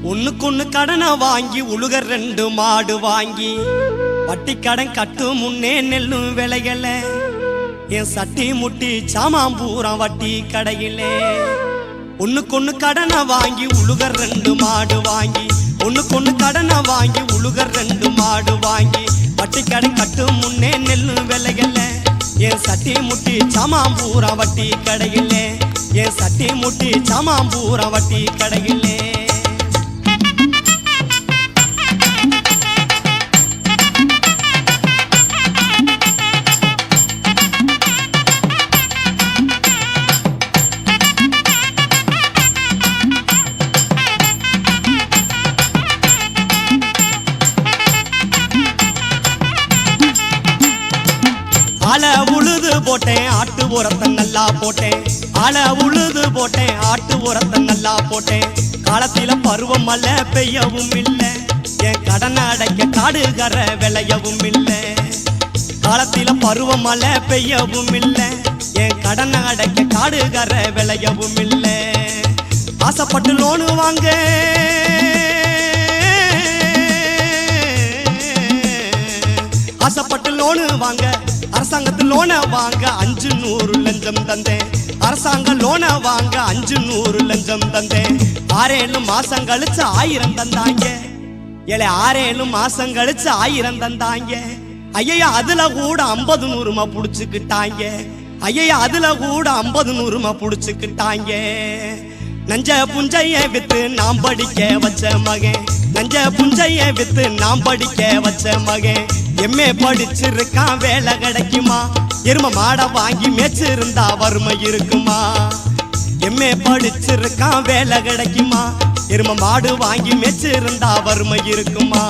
ஒண்ணுக்கொண்ணு கடனை வாங்கி உழுக 2 மாடு வாங்கி வட்டி கடன் கட்டும் முன்னே நெல்லும் விளையல என் சட்டி முட்டி சாமாம்பூரம் வட்டி கடையிலே ஒண்ணுக்கொண்ணு கடனை வாங்கி உழுக 2 மாடு வாங்கி ஒண்ணுக்கொண்ணு கடனை வாங்கி உழுக 2 மாடு வாங்கி வட்டி கடன் கட்டும் முன்னே நெல்லும் விளையல என் சட்டி முட்டி சாமாம்பூரம் வட்டி கடையிலே என் சட்டி முட்டி சாமாம்பூரம் வட்டி கடையிலே ஆள உழுது போட்டேன் ஆட்டு உரத்தை நல்லா போட்டேன் ஆள உழுது போட்டேன் ஆட்டு உரத்தை நல்லா போட்டேன் காலத்தில பருவம் மழை பெய்யவும் இல்லை என் கடனை அடைக்க காடுகர விளையவும் இல்லை காலத்தில பருவம் மழை பெய்யவும் இல்லை என் கடனை அடைக்க காடுகர விளையவும் இல்லை ஆசைப்பட்டு லோனு வாங்க ஆசைப்பட்டு லோனு வாங்க அரசாங்கத்தில் லோனை வாங்க 500 லஞ்சம் தந்தேன் அரசாங்க லோனை வாங்க 500 லஞ்சம் தந்தேன் 6-7 மாசம் கழிச்சு 1000 தந்தாங்க ஏழை 6-7 மாசம் கழிச்சு 1000 தந்தாங்க ஐயா அதுல கூட 50-100 புடிச்சுக்கிட்டாங்க ஐயா அதுல கூட 50-100 புடிச்சுக்கிட்டாங்க நஞ்ச புஞ்சைய வித்து நாம் படிக்க வச்ச மகன் நஞ்ச புஞ்சைய வித்து நாம் படிக்க வச்ச மகன் எம்ஏ படிச்சிருக்கான் வேலை கிடைக்குமா எரும மாட வாங்கி மேய்ச்சிருந்தா வறுமை இருக்குமா எம்ஏ படிச்சிருக்கான் வேலை கிடைக்குமா எரும மாடு வாங்கி மேய்ச்சிருந்தா வறுமை இருக்குமா